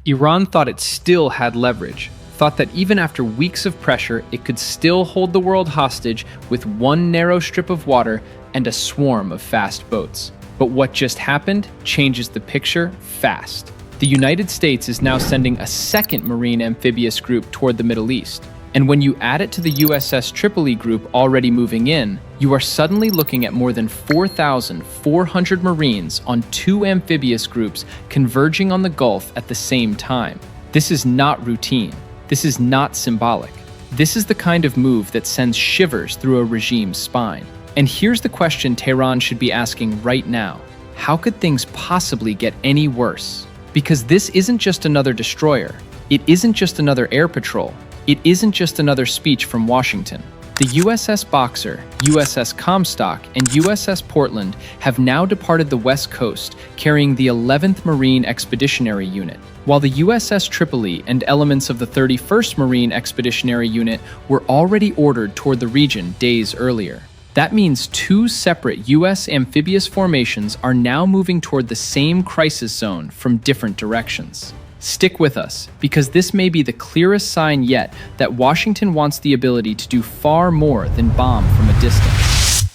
Iran thought it still had leverage, thought that even after weeks of pressure, it could still hold the world hostage with one narrow strip of water and a swarm of fast boats. But what just happened changes the picture fast. The United States is now sending a second Marine Amphibious group toward the Middle East. And when you add it to the USS Tripoli group already moving in, you are suddenly looking at more than 4,400 Marines on two amphibious groups converging on the Gulf at the same time. This is not routine. This is not symbolic. This is the kind of move that sends shivers through a regime's spine. And here's the question Tehran should be asking right now. How could things possibly get any worse? Because this isn't just another destroyer. It isn't just another air patrol. It isn't just another speech from Washington. The USS Boxer, USS Comstock, and USS Portland have now departed the West Coast, carrying the 11th Marine Expeditionary Unit, while the USS Tripoli and elements of the 31st Marine Expeditionary Unit were already ordered toward the region days earlier. That means two separate U.S. amphibious formations are now moving toward the same crisis zone from different directions. Stick with us, because this may be the clearest sign yet that Washington wants the ability to do far more than bomb from a distance.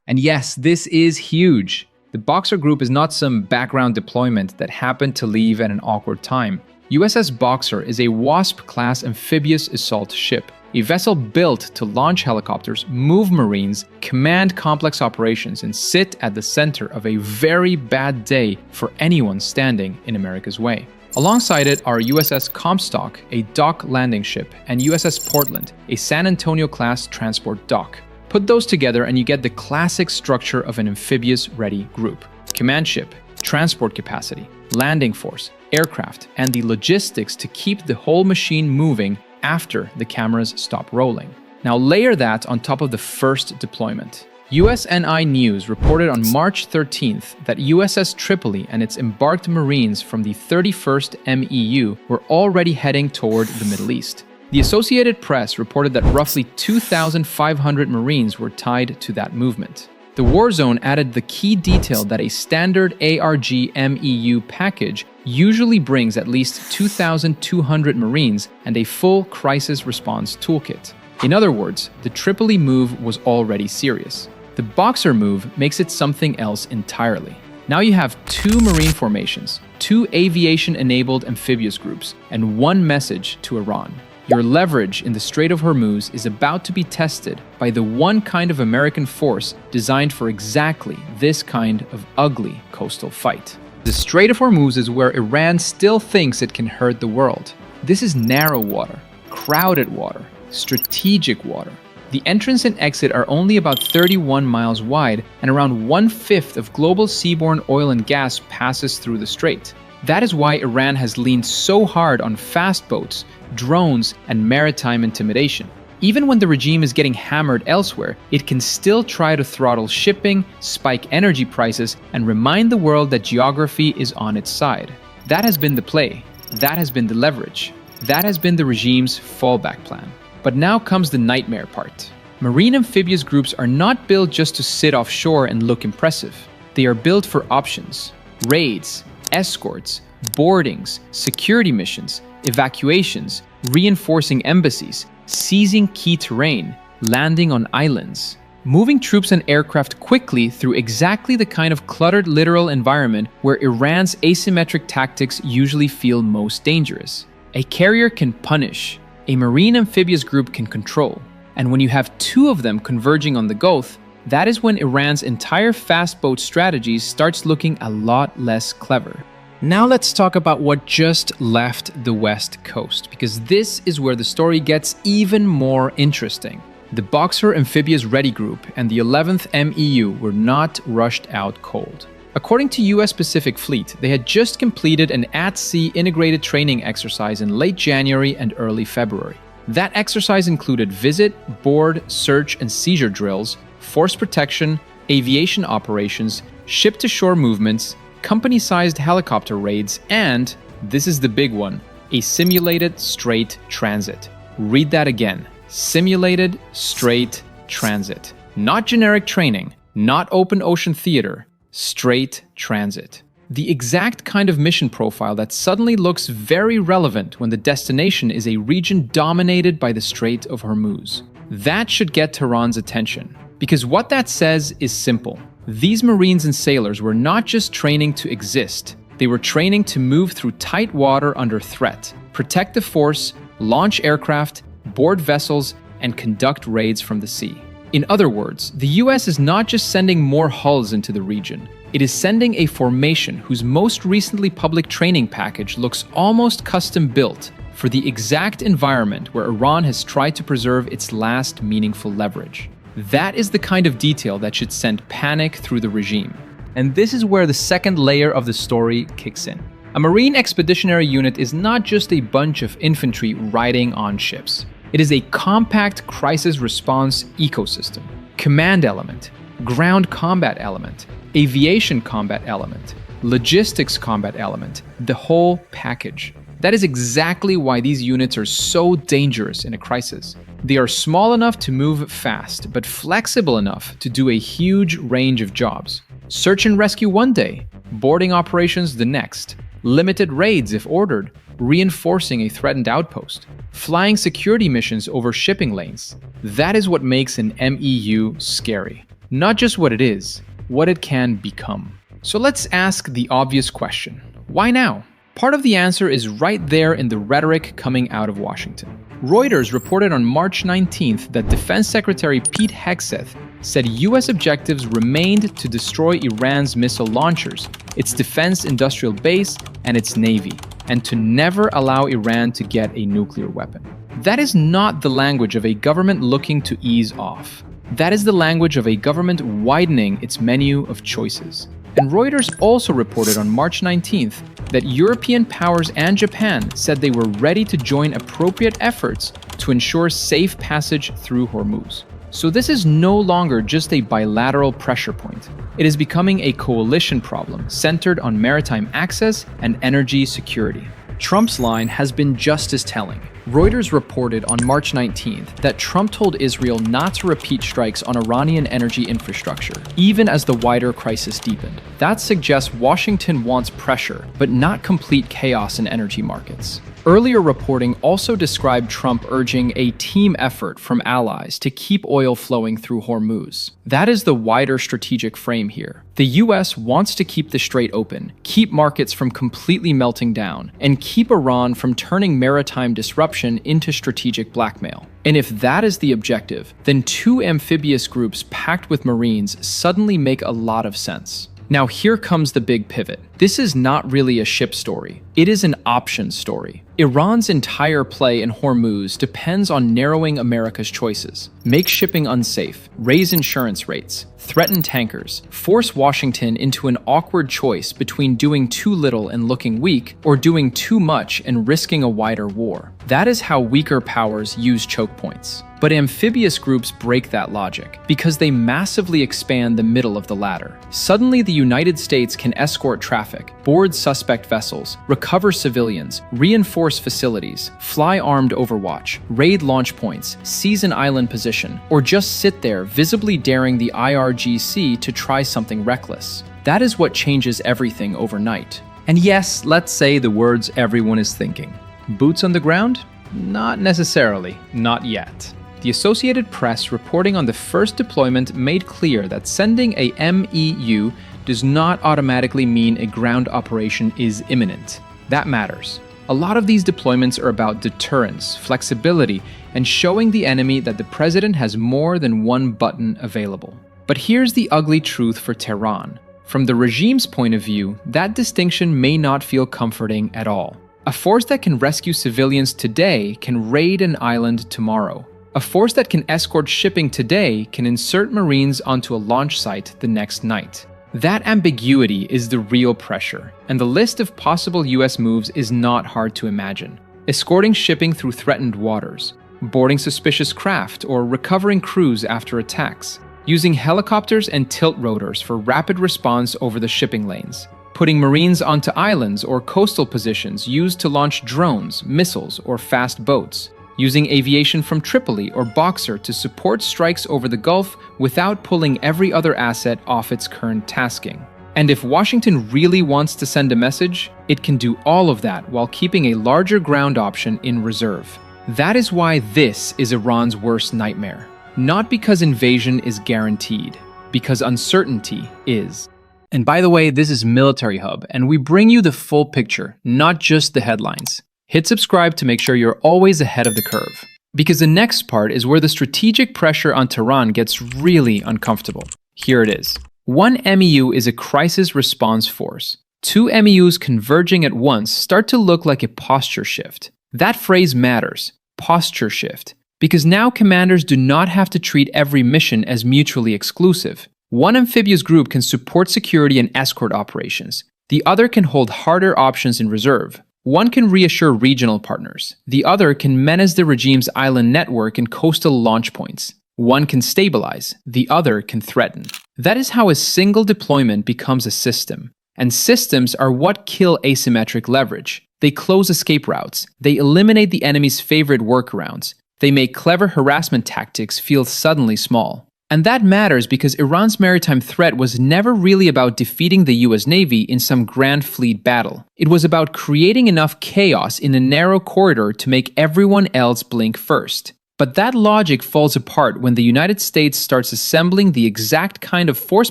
And yes, this is huge. The Boxer group is not some background deployment that happened to leave at an awkward time. USS Boxer is a Wasp-class amphibious assault ship, a vessel built to launch helicopters, move Marines, command complex operations, and sit at the center of a very bad day for anyone standing in America's way. Alongside it are USS Comstock, a dock landing ship, and USS Portland, a San Antonio-class transport dock. Put those together and you get the classic structure of an amphibious-ready group. Command ship, transport capacity, landing force, aircraft, and the logistics to keep the whole machine moving after the cameras stop rolling. Now layer that on top of the first deployment. USNI News reported on March 13th that USS Tripoli and its embarked Marines from the 31st MEU were already heading toward the Middle East. The Associated Press reported that roughly 2,500 Marines were tied to that movement. The War Zone added the key detail that a standard ARG MEU package usually brings at least 2,200 Marines and a full crisis response toolkit. In other words, the Tripoli move was already serious. The Boxer move makes it something else entirely. Now you have two Marine formations, two aviation-enabled amphibious groups, and one message to Iran. Your leverage in the Strait of Hormuz is about to be tested by the one kind of American force designed for exactly this kind of ugly coastal fight. The Strait of Hormuz is where Iran still thinks it can hurt the world. This is narrow water, crowded water, strategic water. The entrance and exit are only about 31 miles wide, and around 1/5 of global seaborne oil and gas passes through the strait. That is why Iran has leaned so hard on fast boats, drones, and maritime intimidation. Even when the regime is getting hammered elsewhere, it can still try to throttle shipping, spike energy prices, and remind the world that geography is on its side. That has been the play. That has been the leverage. That has been the regime's fallback plan. But now comes the nightmare part. Marine amphibious groups are not built just to sit offshore and look impressive. They are built for options, raids, escorts, boardings, security missions, evacuations, reinforcing embassies, seizing key terrain, landing on islands. Moving troops and aircraft quickly through exactly the kind of cluttered littoral environment where Iran's asymmetric tactics usually feel most dangerous. A carrier can punish. A marine amphibious group can control. And when you have two of them converging on the Gulf, that is when Iran's entire fast boat strategy starts looking a lot less clever. Now let's talk about what just left the West Coast, because this is where the story gets even more interesting. The Boxer Amphibious Ready Group and the 11th MEU were not rushed out cold. According to US Pacific Fleet, they had just completed an at-sea integrated training exercise in late January and early February. That exercise included visit, board, search, and seizure drills, force protection, aviation operations, ship-to-shore movements, company-sized helicopter raids, and, this is the big one, a simulated strait transit. Read that again. Simulated strait transit. Not generic training, not open ocean theater, straight transit. The exact kind of mission profile that suddenly looks very relevant when the destination is a region dominated by the Strait of Hormuz. That should get Tehran's attention, because what that says is simple. These Marines and sailors were not just training to exist, they were training to move through tight water under threat, protect the force, launch aircraft, board vessels, and conduct raids from the sea. In other words, the US is not just sending more hulls into the region, it is sending a formation whose most recently public training package looks almost custom-built for the exact environment where Iran has tried to preserve its last meaningful leverage. That is the kind of detail that should send panic through the regime. And this is where the second layer of the story kicks in. A Marine Expeditionary Unit is not just a bunch of infantry riding on ships. It is a compact crisis response ecosystem. Command element, ground combat element, aviation combat element, logistics combat element, the whole package. That is exactly why these units are so dangerous in a crisis. They are small enough to move fast, but flexible enough to do a huge range of jobs. Search and rescue one day, boarding operations the next, limited raids if ordered, reinforcing a threatened outpost, flying security missions over shipping lanes. That is what makes an MEU scary. Not just what it is, what it can become. So let's ask the obvious question. Why now? Part of the answer is right there in the rhetoric coming out of Washington. Reuters reported on March 19th that Defense Secretary Pete Hegseth said US objectives remained to destroy Iran's missile launchers, its defense industrial base, and its navy, and to never allow Iran to get a nuclear weapon. That is not the language of a government looking to ease off. That is the language of a government widening its menu of choices. And Reuters also reported on March 19th that European powers and Japan said they were ready to join appropriate efforts to ensure safe passage through Hormuz. So this is no longer just a bilateral pressure point. It is becoming a coalition problem centered on maritime access and energy security. Trump's line has been just as telling. Reuters reported on March 19th that Trump told Israel not to repeat strikes on Iranian energy infrastructure, even as the wider crisis deepened. That suggests Washington wants pressure, but not complete chaos in energy markets. Earlier reporting also described Trump urging a team effort from allies to keep oil flowing through Hormuz. That is the wider strategic frame here. The US wants to keep the strait open, keep markets from completely melting down, and keep Iran from turning maritime disruption into strategic blackmail. And if that is the objective, then two amphibious groups packed with Marines suddenly make a lot of sense. Now here comes the big pivot. This is not really a ship story. It is an option story. Iran's entire play in Hormuz depends on narrowing America's choices. Make shipping unsafe, raise insurance rates, threaten tankers, force Washington into an awkward choice between doing too little and looking weak, or doing too much and risking a wider war. That is how weaker powers use choke points. But amphibious groups break that logic, because they massively expand the middle of the ladder. Suddenly the United States can escort traffic, board suspect vessels, recover civilians, reinforce facilities, fly armed overwatch, raid launch points, seize an island position, or just sit there visibly daring the IRGC to try something reckless. That is what changes everything overnight. And yes, let's say the words everyone is thinking. Boots on the ground? Not necessarily, not yet. The Associated Press reporting on the first deployment made clear that sending a MEU does not automatically mean a ground operation is imminent. That matters. A lot of these deployments are about deterrence, flexibility, and showing the enemy that the president has more than one button available. But here's the ugly truth for Tehran. From the regime's point of view, that distinction may not feel comforting at all. A force that can rescue civilians today can raid an island tomorrow. A force that can escort shipping today can insert Marines onto a launch site the next night. That ambiguity is the real pressure, and the list of possible US moves is not hard to imagine. Escorting shipping through threatened waters, boarding suspicious craft, or recovering crews after attacks, using helicopters and tilt rotors for rapid response over the shipping lanes, putting Marines onto islands or coastal positions used to launch drones, missiles, or fast boats, using aviation from Tripoli or Boxer to support strikes over the Gulf without pulling every other asset off its current tasking. And if Washington really wants to send a message, it can do all of that while keeping a larger ground option in reserve. That is why this is Iran's worst nightmare. Not because invasion is guaranteed, because uncertainty is. And by the way, this is Military Hub, and we bring you the full picture, not just the headlines. Hit subscribe to make sure you're always ahead of the curve. Because the next part is where the strategic pressure on Tehran gets really uncomfortable. Here it is. One MEU is a crisis response force. Two MEUs converging at once start to look like a posture shift. That phrase matters, posture shift, because now commanders do not have to treat every mission as mutually exclusive. One amphibious group can support security and escort operations. The other can hold harder options in reserve. One can reassure regional partners. The other can menace the regime's island network and coastal launch points. One can stabilize. The other can threaten. That is how a single deployment becomes a system. And systems are what kill asymmetric leverage. They close escape routes. They eliminate the enemy's favorite workarounds. They make clever harassment tactics feel suddenly small. And that matters because Iran's maritime threat was never really about defeating the US Navy in some grand fleet battle. It was about creating enough chaos in a narrow corridor to make everyone else blink first. But that logic falls apart when the United States starts assembling the exact kind of force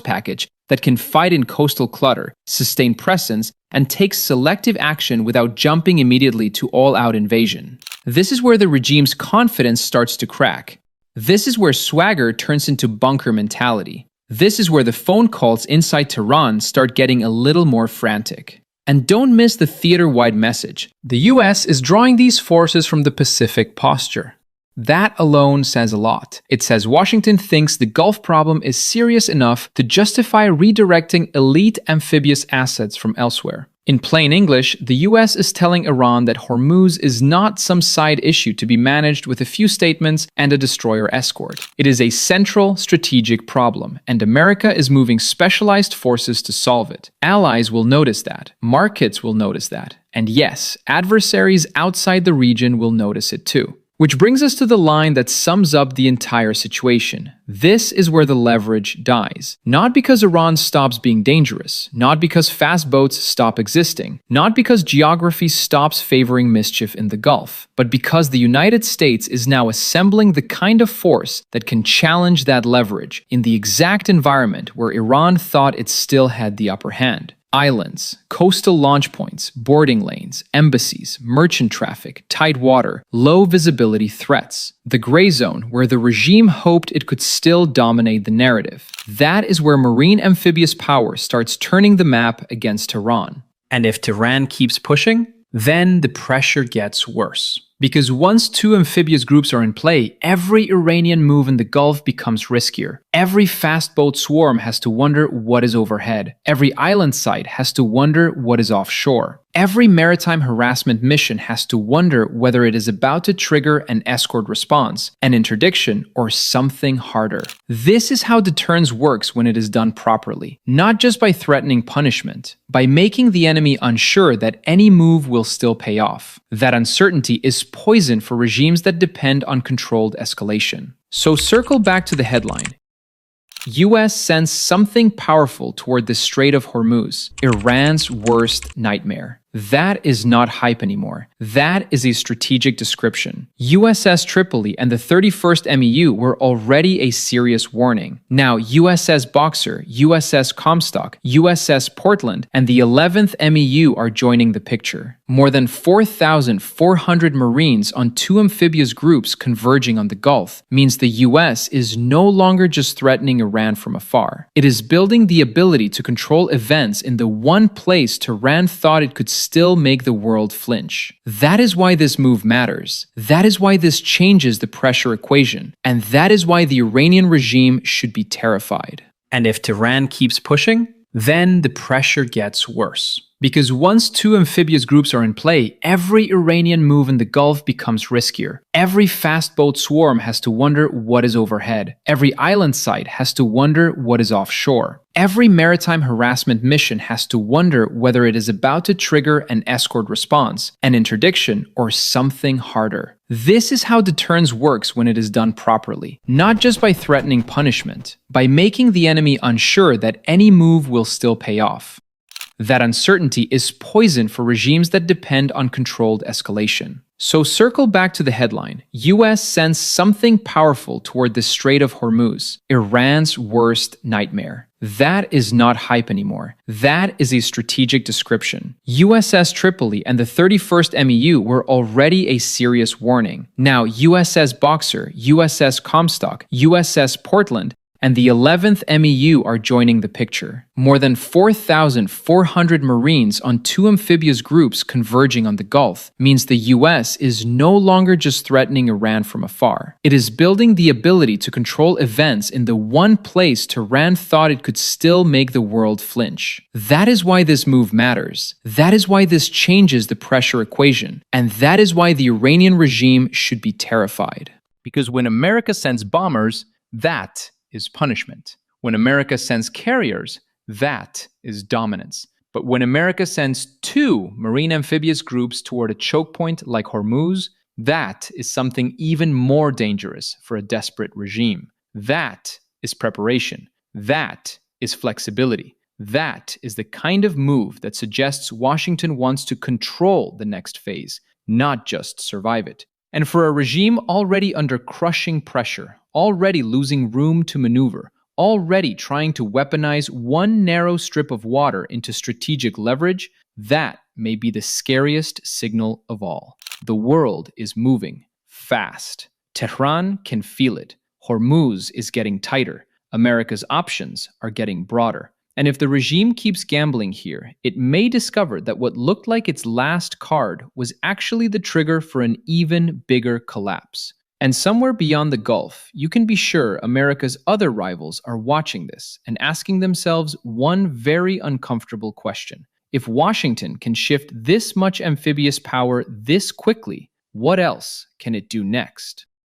package that can fight in coastal clutter, sustain presence, and take selective action without jumping immediately to all-out invasion. This is where the regime's confidence starts to crack. This is where swagger turns into bunker mentality. This is where the phone calls inside Tehran start getting a little more frantic. And don't miss the theater-wide message. The US is drawing these forces from the Pacific posture. That alone says a lot. It says Washington thinks the Gulf problem is serious enough to justify redirecting elite amphibious assets from elsewhere. In plain English, the US is telling Iran that Hormuz is not some side issue to be managed with a few statements and a destroyer escort. It is a central strategic problem, and America is moving specialized forces to solve it. Allies will notice that. Markets will notice that. And yes, adversaries outside the region will notice it too. Which brings us to the line that sums up the entire situation. This is where the leverage dies. Not because Iran stops being dangerous, not because fast boats stop existing, not because geography stops favoring mischief in the Gulf, but because the United States is now assembling the kind of force that can challenge that leverage in the exact environment where Iran thought it still had the upper hand. Islands, coastal launch points, boarding lanes, embassies, merchant traffic, tight water, low visibility threats. The gray zone where the regime hoped it could still dominate the narrative. That is where marine amphibious power starts turning the map against Tehran. And if Tehran keeps pushing, then the pressure gets worse. Because once two amphibious groups are in play, every Iranian move in the Gulf becomes riskier. Every fast boat swarm has to wonder what is overhead. Every island site has to wonder what is offshore. Every maritime harassment mission has to wonder whether it is about to trigger an escort response, an interdiction, or something harder. This is how deterrence works when it is done properly. Not just by threatening punishment, by making the enemy unsure that any move will still pay off. That uncertainty is poison for regimes that depend on controlled escalation. So circle back to the headline. US sends something powerful toward the Strait of Hormuz, Iran's worst nightmare. That is not hype anymore. That is a strategic description. USS Tripoli and the 31st MEU were already a serious warning. Now USS Boxer, USS Comstock, USS Portland, and the 11th MEU are joining the picture. More than 4,400 Marines on two amphibious groups converging on the Gulf means the US is no longer just threatening Iran from afar. It is building the ability to control events in the one place Tehran thought it could still make the world flinch. That is why this move matters. That is why this changes the pressure equation. And that is why the Iranian regime should be terrified. And if Tehran keeps pushing, then the pressure gets worse. Because once two amphibious groups are in play, every Iranian move in the Gulf becomes riskier. Every fast boat swarm has to wonder what is overhead. Every island site has to wonder what is offshore. Every maritime harassment mission has to wonder whether it is about to trigger an escort response, an interdiction, or something harder. This is how deterrence works when it is done properly. Not just by threatening punishment, by making the enemy unsure that any move will still pay off. That uncertainty is poison for regimes that depend on controlled escalation. So circle back to the headline. US sends something powerful toward the Strait of Hormuz, Iran's worst nightmare. That is not hype anymore. That is a strategic description. USS Tripoli and the 31st MEU were already a serious warning. Now USS Boxer, USS Comstock, USS Portland, and the 11th MEU are joining the picture. More than 4,400 Marines on two amphibious groups converging on the Gulf means the US is no longer just threatening Iran from afar. It is building the ability to control events in the one place Tehran thought it could still make the world flinch. That is why this move matters. That is why this changes the pressure equation. And that is why the Iranian regime should be terrified. Because when America sends bombers, that is punishment. When America sends carriers, that is dominance. But when America sends two marine amphibious groups toward a choke point like Hormuz, that is something even more dangerous for a desperate regime. That is preparation. That is flexibility. That is the kind of move that suggests Washington wants to control the next phase, not just survive it. And for a regime already under crushing pressure, already losing room to maneuver, already trying to weaponize one narrow strip of water into strategic leverage, that may be the scariest signal of all. The world is moving fast. Tehran can feel it. Hormuz is getting tighter. America's options are getting broader. And if the regime keeps gambling here, it may discover that what looked like its last card was actually the trigger for an even bigger collapse. And somewhere beyond the Gulf, you can be sure America's other rivals are watching this and asking themselves one very uncomfortable question. If Washington can shift this much amphibious power this quickly, what else can it do next?